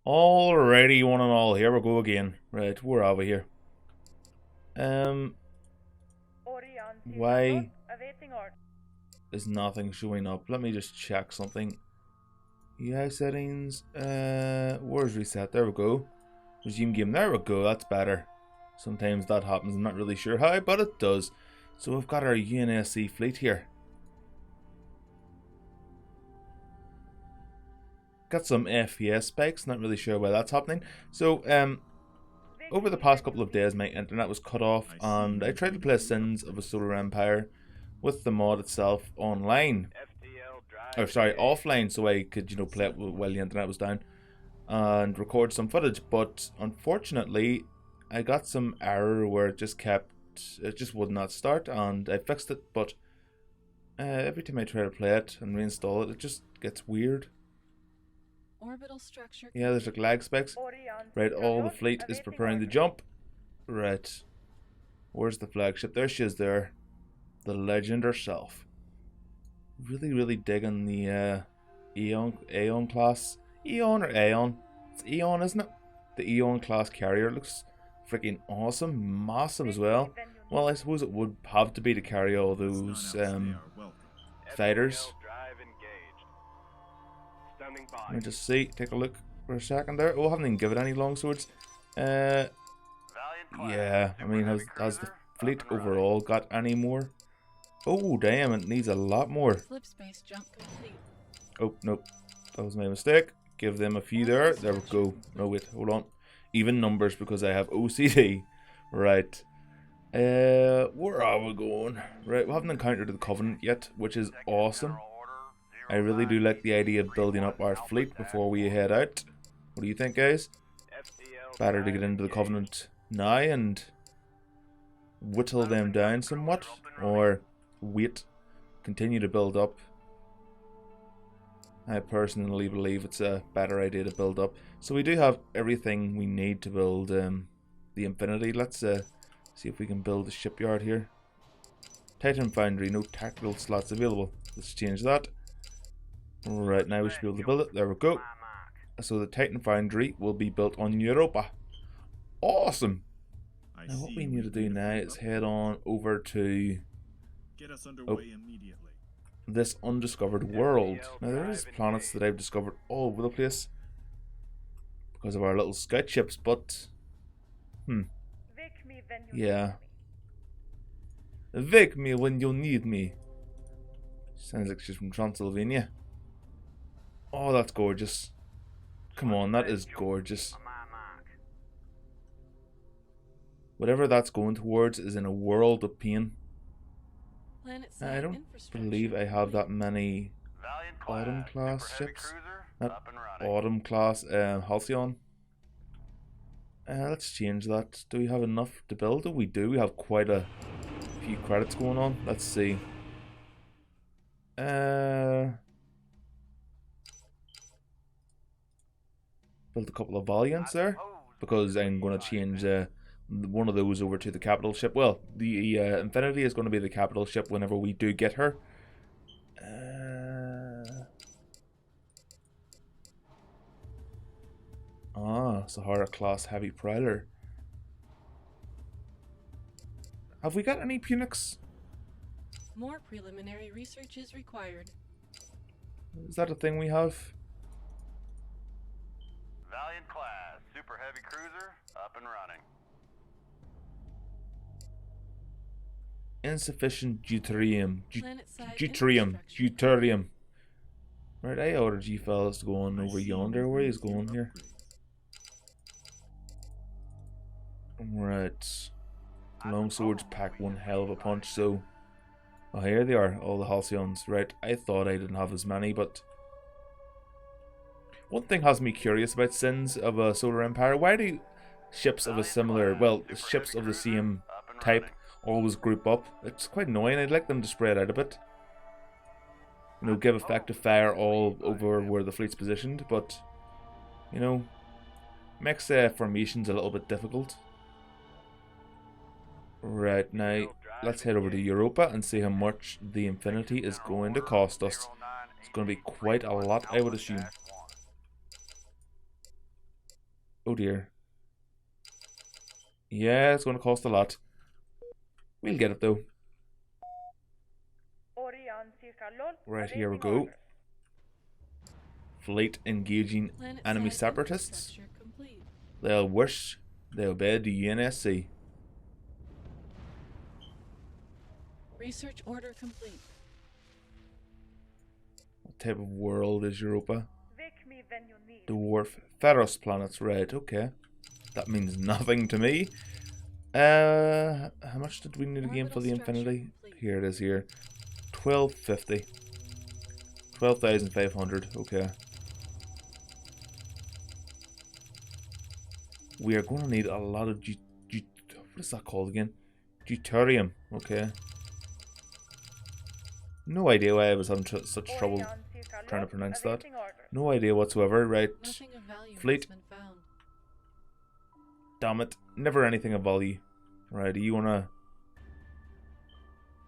Alrighty, one and all, here we go again. Right, where are we here? Um, why is nothing showing up? Let me just check something. UI settings, where's reset? There we go. Resume game, there we go, that's better. Sometimes that happens, I'm not really sure how, but it does. So we've got our UNSC fleet here. Got some FPS spikes, not really sure why that's happening. So, over the past couple of days my internet was cut off and I tried to play Sins of a Solar Empire with the mod itself online. Or sorry, offline, so I could, play it while the internet was down and record some footage, but unfortunately I got some error where it just would not start, and I fixed it, but every time I try to play it and reinstall it, it just gets weird. Orbital structure. Yeah, there's like lag specs. Right, all the fleet is preparing to jump. Right. Where's the flagship? There she is there. The legend herself. Really, really digging the Aeon class. Eon or Aeon? It's Eon, isn't it? The Eon class carrier looks freaking awesome. Massive as well. Well, I suppose it would have to be to carry all those fighters. Let me just see, take a look for a second there. Oh, I haven't even given any longswords. Yeah, I mean, has the fleet overall got any more? Oh, damn, it needs a lot more. Oh, nope, that was my mistake. Give them a few there. There we go. No, wait, hold on. Even numbers because I have OCD. Right. Where are we going? Right, we haven't encountered the Covenant yet, which is awesome. I really do like the idea of building up our fleet before we head out. What do you think, guys? Better to get into the Covenant now and whittle them down somewhat, or wait, continue to build up. I personally believe it's a better idea to build up. So we do have everything we need to build the Infinity. Let's see if we can build a shipyard here. Titan Foundry, no tactical slots available. Let's change that. Right, now we should be able to build it. There we go. So the Titan Foundry will be built on Europa. Awesome! Now what we need to do now is head on over to this undiscovered world. Now there is planets that I've discovered all over the place because of our little scout ships, but yeah. Wake me when you need me. Sounds like she's from Transylvania. Oh, that's gorgeous. Come on, that is gorgeous. Whatever that's going towards is in a world of pain. I don't believe I have that many Autumn class ships. Not Autumn class Halcyon. Let's change that. Do we have enough to build? Oh, we do. We have quite a few credits going on. Let's see. Build a couple of Valiants there, because I'm going to change one of those over to the capital ship. Well, the Infinity is going to be the capital ship whenever we do get her. Sahara class heavy prowler. Have we got any Punics? More preliminary research is required. Is that a thing we have? Valiant class, super heavy cruiser, up and running. Insufficient deuterium. Deuterium. Right, I ordered G fellas to go on over yonder. Where he's going here? Right. Longswords pack one hell of a punch, so... Oh, here they are, all the Halcyons. Right, I thought I didn't have as many, but... One thing has me curious about Sins of a Solar Empire. Why do ships of a similar... Well, ships of the same type always group up? It's quite annoying. I'd like them to spread out a bit. You know, give effective fire all over where the fleet's positioned, but... You know... Makes formations a little bit difficult. Right, now let's head over to Europa and see how much the Infinity is going to cost us. It's going to be quite a lot, I would assume. Oh dear. Yeah, it's going to cost a lot. We'll get it though. Right, here we go. Fleet engaging enemy Planet-side separatists. infrastructure complete. They'll wish they obeyed the UNSC. Research order complete. What type of world is Europa? Dwarf Feros planets, right, okay. That means nothing to me. How much did we need again for the Orbital structure Infinity? complete. Here it is here. 1250. 12,500, okay. We are going to need a lot of what is that called again? Deuterium, okay. No idea why I was having such trouble trying to pronounce that. No idea whatsoever, right? Nothing of value Fleet. has been found. Damn it. Never anything of value. Right, do you want to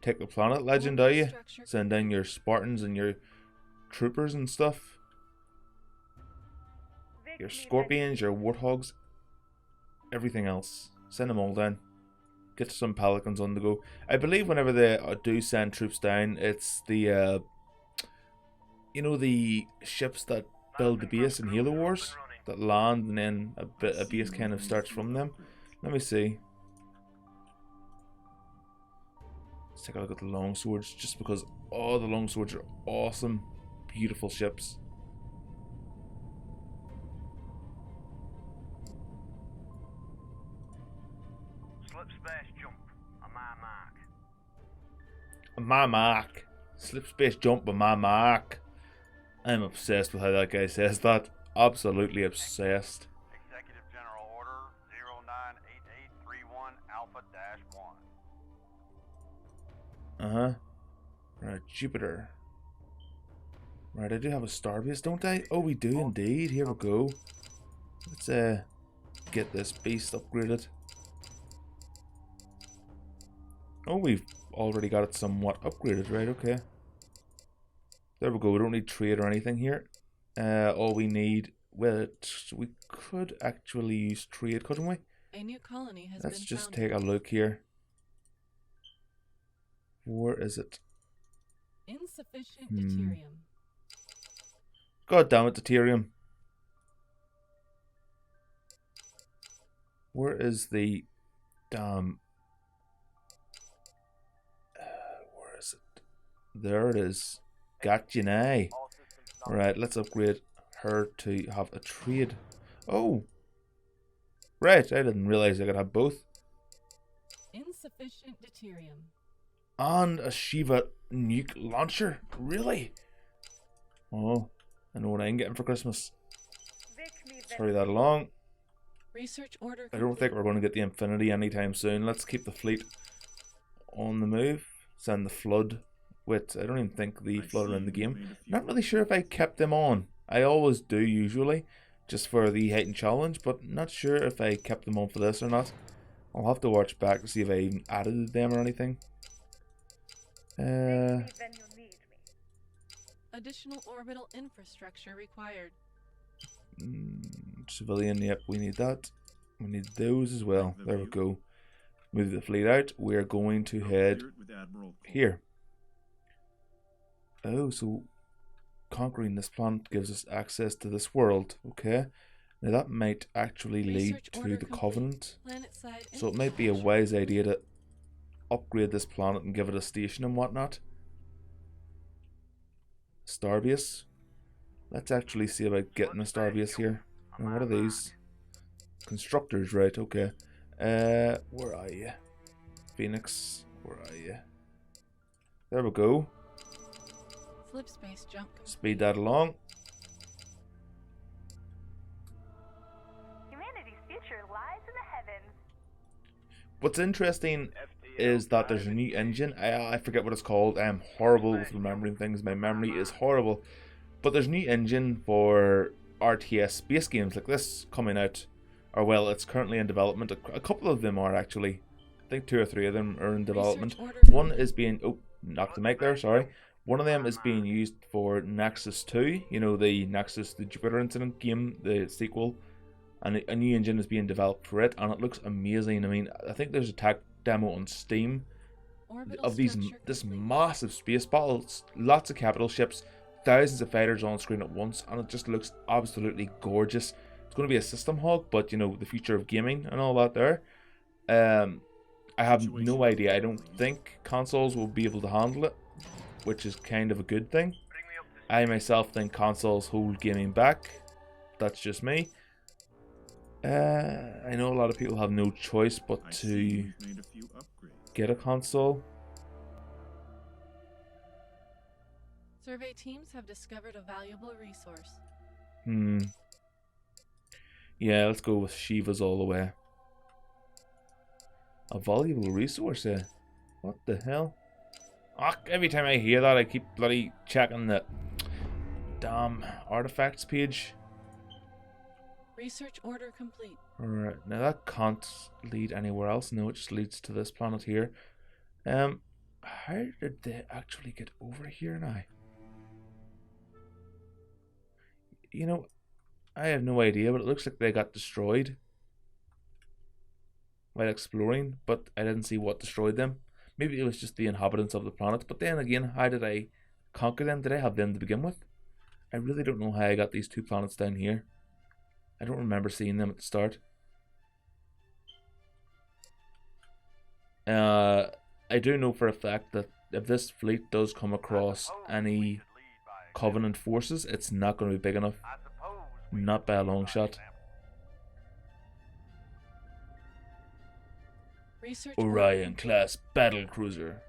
take the planet, legend, are you? Structure Send down your Spartans and your troopers and stuff. Your scorpions, your warthogs. Everything else. Send them all down. Get some pelicans on the go. I believe whenever they do send troops down, it's the, you know, the ships that build the base in Halo Wars that land and then a base kind of starts from them. Let me see. Let's take a look at the longswords, just because all the longswords are awesome, beautiful ships. Slip space jump on my mark. My mark. Slip space jump on my mark. I'm obsessed with how that guy says that. Absolutely obsessed. Executive General Order 098831 Alpha-1. Right, Jupiter. Right, I do have a starbase, don't I? Oh, we do indeed. Here we go. Let's get this beast upgraded. Oh, we've already got it somewhat upgraded, right? Okay. There we go. We don't need trade or anything here. All we need, well, we could actually use trade, couldn't we? A new colony has Let's been just founded. take a look here. Where is it? Insufficient deuterium. God damn it, deuterium. Where is the damn... where is it? There it is. Got you now. All systems Right, let's upgrade her to have a trade. Oh! Right, I didn't realize I could have both. Insufficient deuterium. And a Shiva nuke launcher? Really? Oh, I know what I'm getting for Christmas. Let's hurry that along. Research order I don't complete. think we're going to get the Infinity anytime soon. Let's keep the fleet on the move. Send the Flood. Wait, I don't even think the Flood are in the game. Not really sure if I kept them on. I always do usually, just for the heightened challenge, but not sure if I kept them on for this or not. I'll have to watch back to see if I even added them or anything. Additional orbital infrastructure required. Civilian, yep, we need that. We need those as well. There we go. Move the fleet out. We're going to head here. Oh, so conquering this planet gives us access to this world. Okay. Now that might actually lead Research to order the complete. Covenant. Planet-side So it might be a infrastructure. wise idea to upgrade this planet and give it a station and whatnot. Starbase. Let's actually see about getting a starbase here. And what are these? Constructors, right, okay. Where are you? Phoenix, where are you? There we go. Slip space jump complete. Speed that along. Humanity's future lies in the heavens. What's interesting is that there's a new engine. I forget what it's called. I'm horrible with remembering things. My memory is horrible. But there's a new engine for RTS space games like this coming out. Or well, it's currently in development. A couple of them are actually. I think 2 or 3 of them are in development. Research order One complete. is being... Oh, knocked the mic there, sorry. One of them is being used for Nexus 2. You know, the Nexus, the Jupiter Incident game, the sequel. and a new engine is being developed for it, and it looks amazing. I mean, I think there's a tech demo on Steam Orbital of this structure complete. massive space battles, lots of capital ships, thousands of fighters on screen at once, and it just looks absolutely gorgeous. It's going to be a system hog, but you know, the future of gaming and all that there. I have no idea. I don't think consoles will be able to handle it, which is kind of a good thing. I myself think consoles hold gaming back. That's just me. I know a lot of people have no choice but to get a console. Survey teams have discovered a valuable resource. Yeah, let's go with Shivas all the way. A valuable resource, eh? What the hell? Oh, every time I hear that, I keep bloody checking the damn artifacts page. Research order complete. Alright, now that can't lead anywhere else. No, it just leads to this planet here. How did they actually get over here now? You know, I have no idea, but it looks like they got destroyed while exploring, but I didn't see what destroyed them. Maybe it was just the inhabitants of the planet, but then again, how did I conquer them? Did I have them to begin with? I really don't know how I got these two planets down here. I don't remember seeing them at the start. I do know for a fact that if this fleet does come across any Covenant forces, it's not going to be big enough. Not by a long shot. Research Orion class battle cruiser.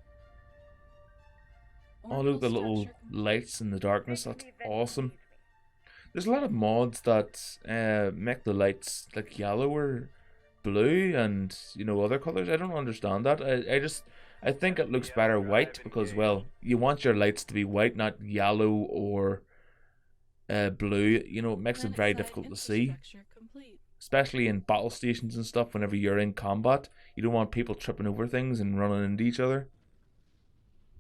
Oh, look at the orbital little structure complete. lights in the darkness. That's awesome. There's a lot of mods that make the lights like yellow or blue and, you know, other colors. I don't understand that. I think it looks better white because, well, you want your lights to be white, not yellow or blue. You know, it makes it very Planet-side difficult to see, infrastructure complete. especially in battle stations and stuff. Whenever you're in combat, you don't want people tripping over things and running into each other.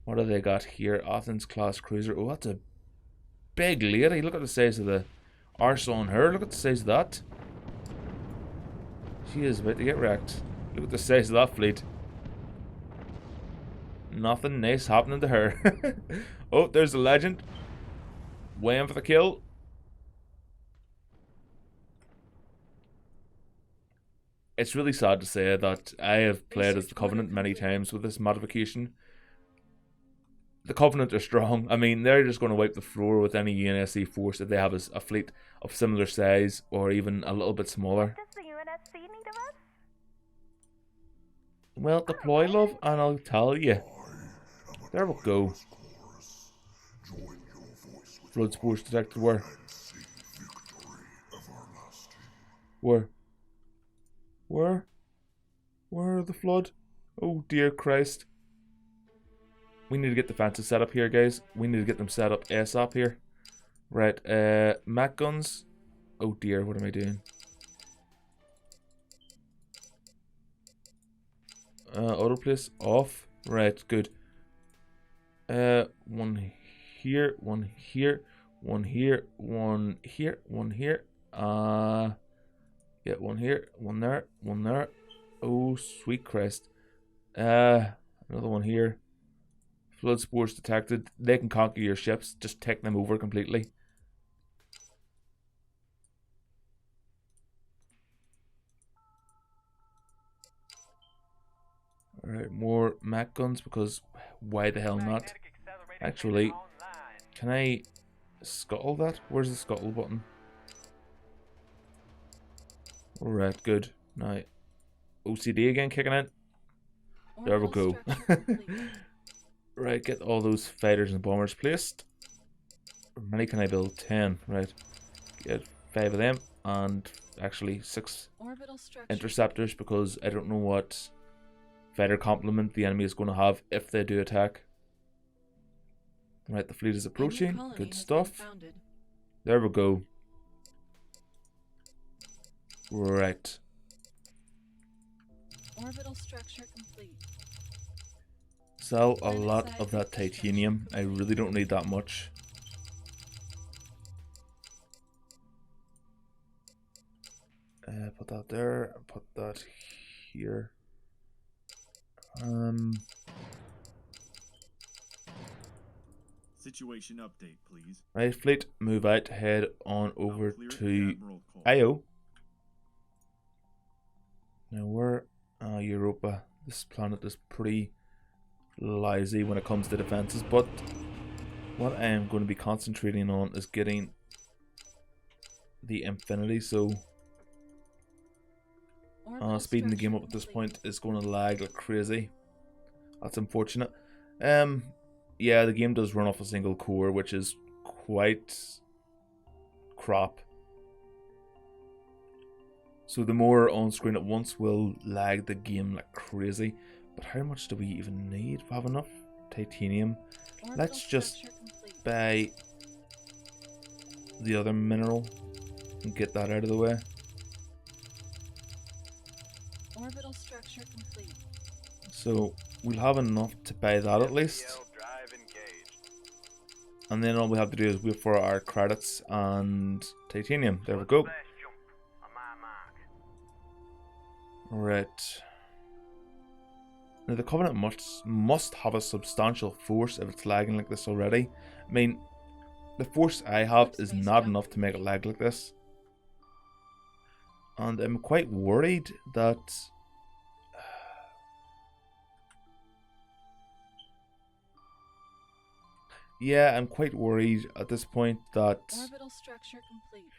What have they got here? Athens class cruiser. Oh, that's a big lady. Look at the size of the arse on her. Look at the size of that. She is about to get wrecked. Look at the size of that fleet. Nothing nice happening to her. Oh, there's the legend. Waiting for the kill. It's really sad to say that I have played as the Covenant many times with this modification. The Covenant are strong. I mean, they're just going to wipe the floor with any UNSC force if they have a fleet of similar size or even a little bit smaller. Does the UNSC need of us? Well, deploy, love, and I'll tell you. There we go. Flood spores detected where? Where? Where? Where are the flood? Oh dear Christ. We need to get defenses set up here, guys. We need to get them set up ASAP here. Right, Mac guns. Oh dear, what am I doing? Autoplace off. Right, good. One here, one here, one here, one here, one here. Yeah, one here, one there, one there. Oh, sweet Christ. Another one here. Flood spores detected. They can conquer your ships. Just take them over completely. Alright, more Mac guns because why the hell not? Actually, can I scuttle that? Where's the scuttle button? Alright, good. Now, OCD again kicking in. There we Orbital go. structure complete. Right, get all those fighters and bombers placed. How many can I build? 10. Right. Get 5 of them and actually 6 Orbital structure. interceptors because I don't know what fighter complement the enemy is going to have if they do attack. Right, the fleet is A new approaching. colony Good has been stuff. founded. There we go. Right. Orbital structure complete. Sell a lot of that titanium. I really don't need that much. Put that there. Put that here. Situation update, please. Right, fleet, move out. Head on over Clear to Admiral Cole. Io. Now we're Europa. This planet is pretty lousy when it comes to defenses, but what I am going to be concentrating on is getting the Infinity, so speeding the game up at this point is going to lag like crazy. That's unfortunate. Yeah, the game does run off a single core, which is quite crap. So the more on screen at once will lag the game like crazy. But how much do we even need? We have enough titanium. Let's just buy the other mineral and get that out of the way. Orbital structure complete. So we'll have enough to buy that at least. Drive engaged. And then all we have to do is wait for our credits and titanium. There we go. Fast jump on my mark. Right. Now the Covenant must have a substantial force if it's lagging like this already. I mean, the force I have is not enough to make it lag like this. And I'm quite worried that yeah, I'm quite worried at this point that Orbital structure complete.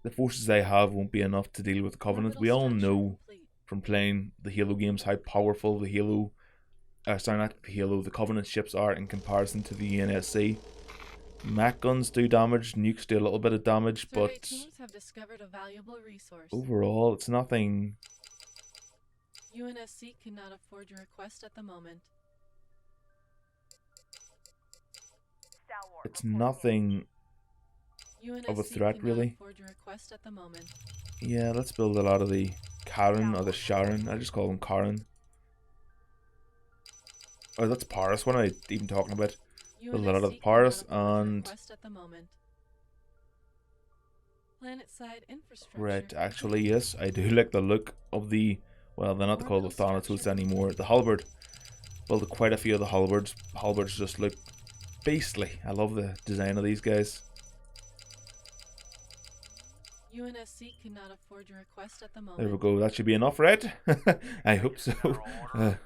the forces I have won't be enough to deal with the Covenant. We all know Complete. from playing the Halo games how powerful the Halo, the Covenant ships are in comparison to the NSC. Mach guns do damage, nukes do a little bit of damage, Survey but teams have discovered a valuable resource. overall it's nothing. UNSC cannot afford your request at the moment. Stalwart. It's nothing. UNSC Of a threat, cannot really. afford your request at the moment. Yeah, let's build a lot of the Karen or the Sharon. I just call them Karen. Oh, that's Paris. What am I even talking about? Build a lot of UNSC Paris cannot afford your and request at the moment. Planet-side infrastructure. right. Actually, yes, I do like the look of the. Well, they're not called the Thanatos anymore. The halberd. Built quite a few of the halberds. Halberds just look beastly. I love the design of these guys. UNSC cannot afford your request at the moment. There we go. That should be enough, right? I hope so. General order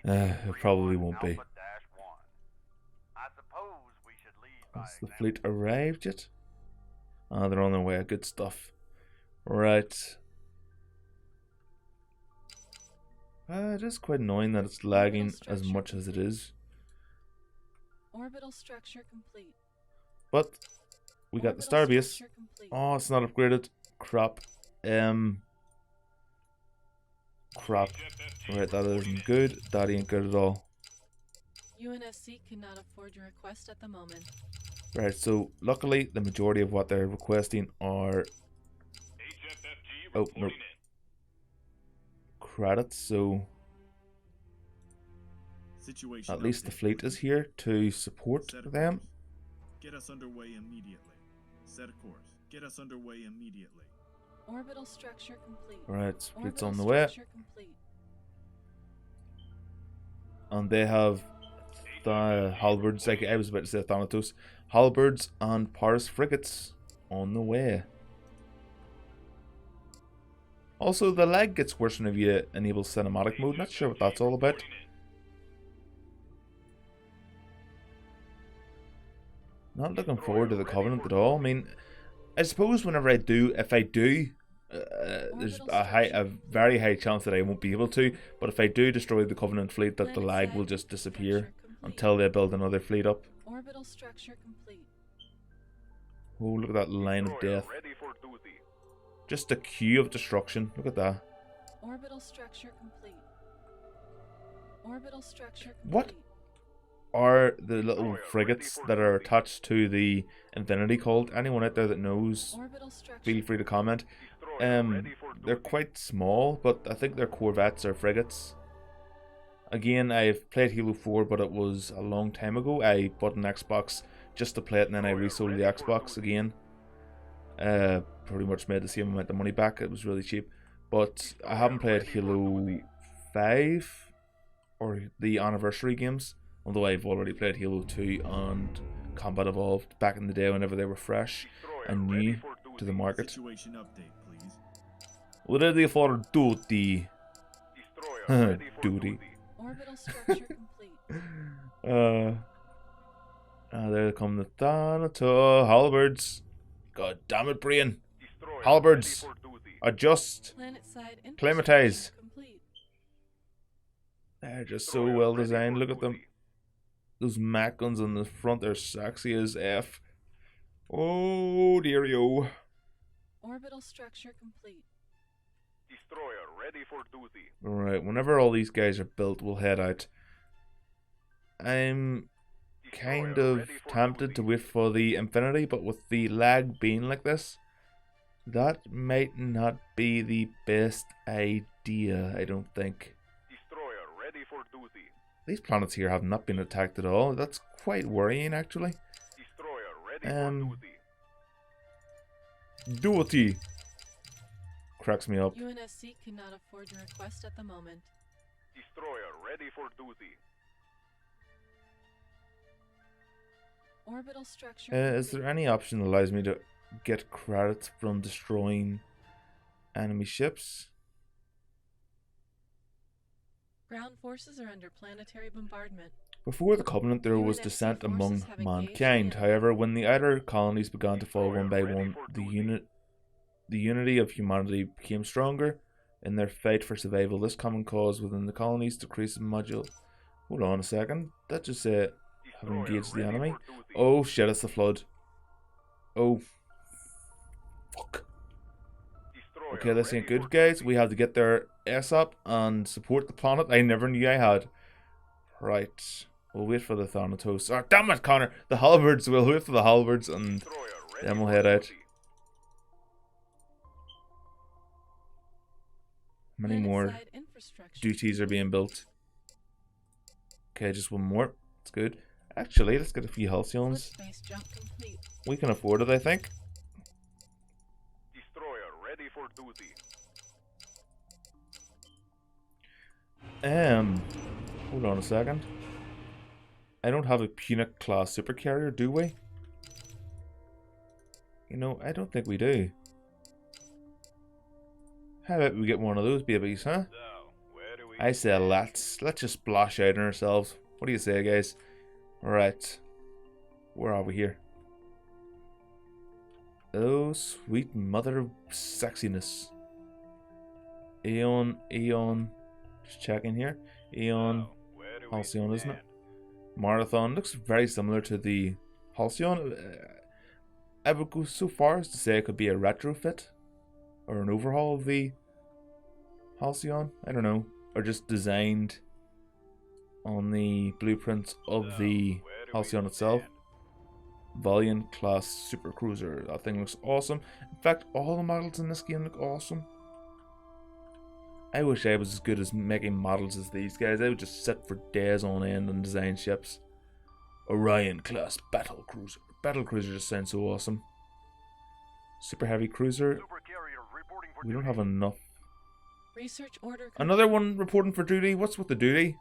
0918 It probably won't be. Alpha-1. I suppose we should lead by Has the example. fleet arrived yet? Ah, they're on their way. Good stuff. Right. It is quite annoying that it's lagging as much as it is. Orbital structure complete. But we got the Orbital starbase. structure complete. Oh, it's not upgraded. Crap. Crap. Right, that isn't good. That ain't good at all. UNSC cannot afford your request at the moment. Right, so luckily the majority of what they're requesting are no credits, so Situation at least the update, fleet is please. here to support Set a them. course. Get us underway immediately. Set a course. Get us underway immediately. Orbital structure complete. Right, fleet's Orbital on the way. structure complete. And they have the halberds, like I was about to say Thanatos, halberds and Paris frigates on the way. Also, the lag gets worse whenever you enable cinematic mode. Not sure what that's all about. Not looking forward to the Covenant at all. I mean, I suppose whenever I do, if I do, there's a very high chance that I won't be able to. But if I do destroy the Covenant fleet, that the lag will just disappear until they build another fleet up. Orbital structure complete. Oh, look at that line of death. Ready for duty. Just a queue of destruction. Look at that. Orbital structure complete. Orbital structure complete. What are the little frigates that are attached to the Infinity called? Anyone out there that knows, Orbital structure feel free to comment. Destroyer ready for They're duty. quite small, but I think they're corvettes or frigates. Again, I've played Halo 4, but it was a long time ago. I bought an Xbox just to play it, and then I resold the Xbox again. pretty much made the same amount of money back. It was really cheap. But I haven't played Halo 5 or the anniversary games, although I've already played Halo 2 and Combat Evolved back in the day whenever they were fresh and new to the market. Situation update, please. Ready for duty. Destroyer ready for Duty. Orbital structure complete. There come the Thanatos halberds. God damn it, Brian. Destroyer Halberds. ready for duty. Adjust. Planet-side Climatize. infrastructure complete. They're just so Destroyer well ready designed. for Look at them. duty. Those Mac guns on the front, they're sexy as F. Oh dear yo. Orbital structure complete. Destroyer ready for duty. Alright, whenever all these guys are built, we'll head out. I'm kind Destroyer of ready for tempted duty. to wait for the Infinity, but with the lag being like this, that might not be the best idea, I don't think. Destroyer ready for duty. These planets here have not been attacked at all. That's quite worrying, actually. Destroyer ready Um, for duty. Duty cracks me up. UNSC cannot afford your request at the moment. Destroyer ready for duty. Orbital structure Is there any option that allows me to get credits from destroying enemy ships? Ground forces are under planetary bombardment. Before the Covenant, there was UNSC dissent among forces have engaged mankind. the However, when the outer colonies began to fall one by Destroyer ready one, for the duty. unity of humanity became stronger. In their fight for survival, this common cause within the colonies decreased in module. Hold on a second. That just have Destroyer engaged the ready enemy. for duty. Oh shit! It's the flood. Oh fuck. Destroyer Okay, this ain't ready good, for guys. duty. We have to get their ass up and support the planet I never knew I had. Right. We'll wait for the Thanatos. Oh, damn it, Connor! The halberds. We'll wait for the halberds and Destroyer ready then we'll for head out. duty. many more Planet-side infrastructure duties are complete. being built. Okay, just one more. That's good. Actually, let's get a few halcyons. Space jump complete. We can afford it, I think. Destroyer ready for duty. Hold on a second. I don't have a Punic class supercarrier, do we? You know, I don't think we do. How about we get one of those babies, huh? So, where do we I say let's just splash out on ourselves. What do you say, guys? Alright. Where are we here? Oh, sweet mother of sexiness. Aeon. Just checking here. Aeon. So, where do we Halcyon, isn't it? stand? Marathon looks very similar to the Halcyon. I would go so far as to say it could be a retrofit or an overhaul of the Halcyon. I don't know, or just designed on the blueprints of So, the where do we Halcyon itself. stand? Valiant class super cruiser. That thing looks awesome. In fact, all the models in this game look awesome. I wish I was as good as making models as these guys. I would just sit for days on end and design ships. Orion class battle cruiser. Battle cruiser just sounds so awesome. Super heavy cruiser. Super carrier reporting for We don't duty. have enough. Research order complete. Another one reporting for duty. What's with the duty?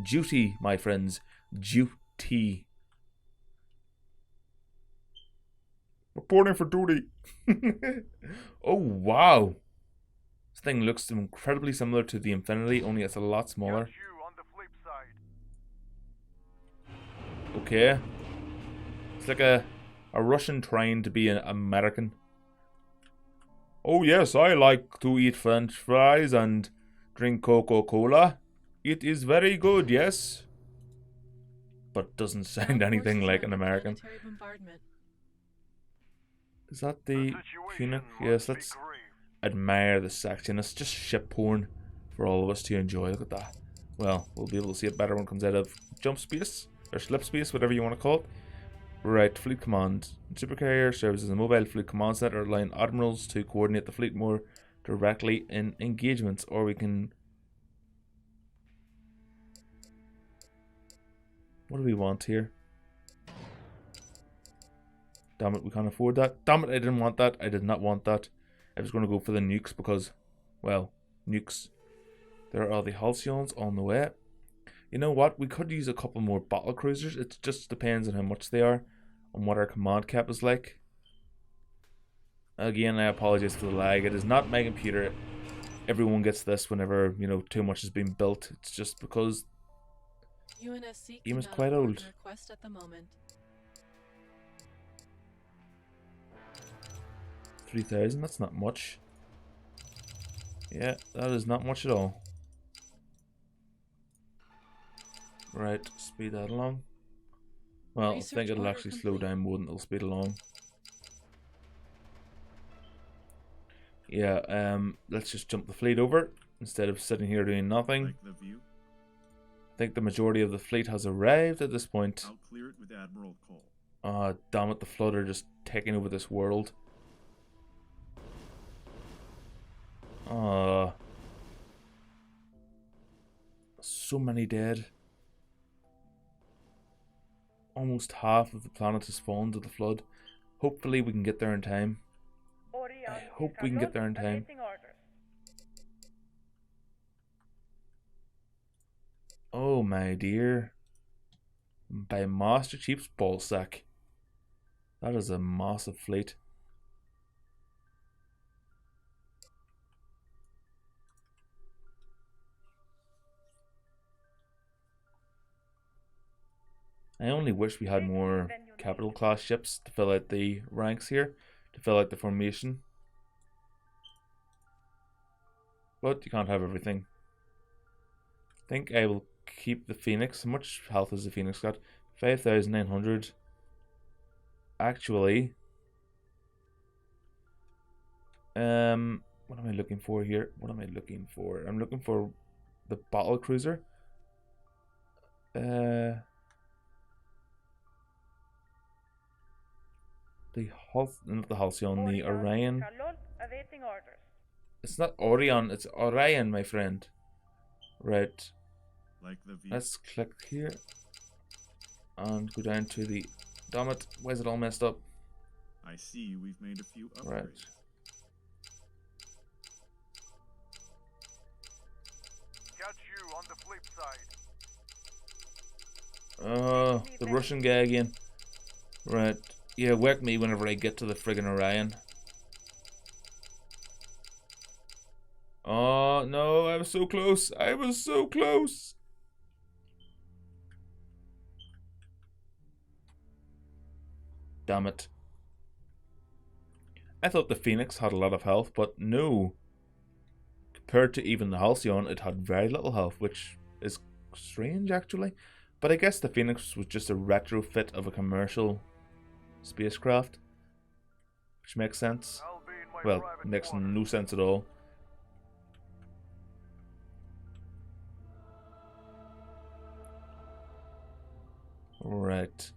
Duty, my friends. Duty. Reporting for duty. Oh, wow. This thing looks incredibly similar to the Infinity, only it's a lot smaller. Got you on the flip side. Okay. It's like a Russian trying to be an American. Oh yes, I like to eat French fries and drink Coca-Cola. It is very good, yes. But doesn't sound Ground anything forces like are an under American. planetary bombardment. Is that The the situation Punic? must Yes, be let's grave. admire the sexiness. Just ship porn for all of us to enjoy. Look at that. Well, we'll be able to see it better when it comes out of jump space or slip space, whatever you want to call it. Right, fleet command. Supercarrier serves as a mobile fleet command center, allowing admirals to coordinate the fleet more directly in engagements, or we can. What do we want here? Damn it, we can't afford that. Damn it, I didn't want that. I did not want that. I was going to go for the nukes because, well, nukes. There are the Halcyons on the way. You know what? We could use a couple more battle cruisers. It just depends on how much they are and what our command cap is like. Again, I apologize for the lag. It is not my computer. Everyone gets this whenever, you know, too much is being built. It's just because UNSC Game is cannot quite afford old. the request at the moment. 3,000, that's not much. Yeah, that is not much at all. Right, speed that along. Well, I Research think it'll order actually slow complete. down more than it'll speed along. Yeah, let's just jump the fleet over instead of sitting here doing nothing. Like the view? I think the majority of the fleet has arrived at this point. I'll clear it with Admiral Cole. Ah, damn it, the Flood are just taking over this world. Ah. So many dead. Almost half of the planet has fallen to the Flood. Hopefully we can get there in time. I hope we can get there in time. Oh my dear. By Master Chief's ballsack. That is a massive fleet. I only wish we had more capital class ships to fill out the ranks here, to fill out the formation. But you can't have everything. I think I will keep the Phoenix. How much health has the Phoenix got? 5,900. Actually, what am I looking for here? What am I looking for? I'm looking for the battle cruiser. The not the Halcyon, the Orion. It's not Orion, it's Orion, my friend. Right. Like the view. Let's click here and go down to the. Damn it! Why is it all messed up? I see we've made a few upgrades. Right. Catch you on the flip side. Oh, the Russian guy again. Right. Yeah, whack me whenever I get to the friggin' Orion. Oh no, I was so close. I was so close. Damn it. I thought the Phoenix had a lot of health, but no. Compared to even the Halcyon, it had very little health, which is strange actually. But I guess the Phoenix was just a retrofit of a commercial spacecraft, which makes sense. I'll be in my Well, private makes quarters. no sense at all. Right.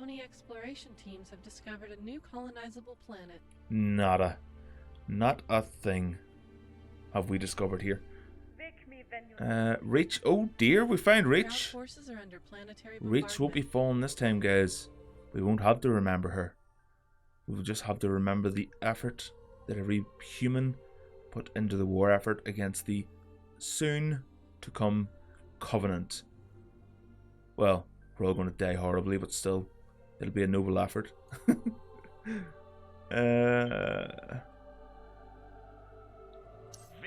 Oni exploration teams have discovered a new colonizable planet. Nada. Not a thing have we discovered here. Reach. Oh dear, we found Ground Reach. forces are under planetary Reach won't be bombardment. falling this time, guys. We won't have to remember her. We will just have to remember the effort that every human put into the war effort against the soon to come Covenant. Well, we're all going to die horribly, but still, it'll be a noble effort.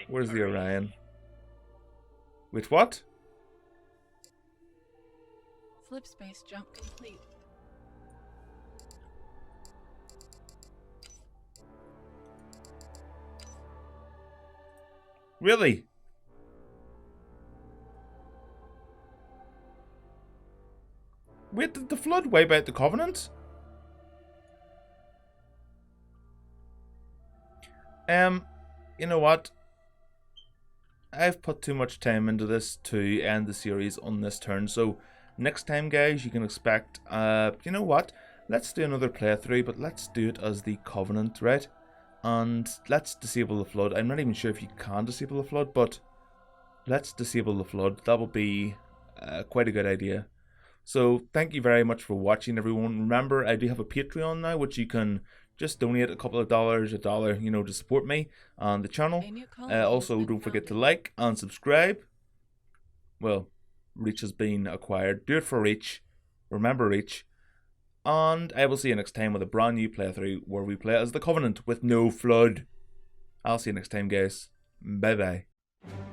Where's the Orion? Wait, what? Flip space jump complete. Really? Wait, did the Flood wipe out the Covenant? You know what? I've put too much time into this to end the series on this turn, so next time, guys, you can expect, you know what? Let's do another playthrough, but let's do it as the Covenant, right? And let's disable the Flood. I'm not even sure if you can disable the Flood, but let's disable the Flood. That will be quite a good idea. So thank you very much for watching, everyone. Remember, I do have a Patreon now, which you can just donate a couple of dollars, $1, you know, to support me on the channel. A new colony has Also, been don't forget to founded. like and subscribe. Well, Reach has been acquired. Do it for Reach. Remember Reach. And I will see you next time with a brand new playthrough where we play as the Covenant with no flood. I'll see you next time, guys. Bye-bye.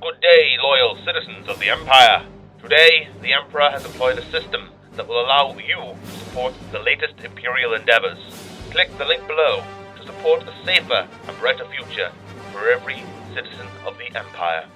Good day, loyal citizens of the Empire. Today, the Emperor has employed a system that will allow you to support the latest Imperial endeavors. Click the link below to support a safer and brighter future for every citizen of the Empire.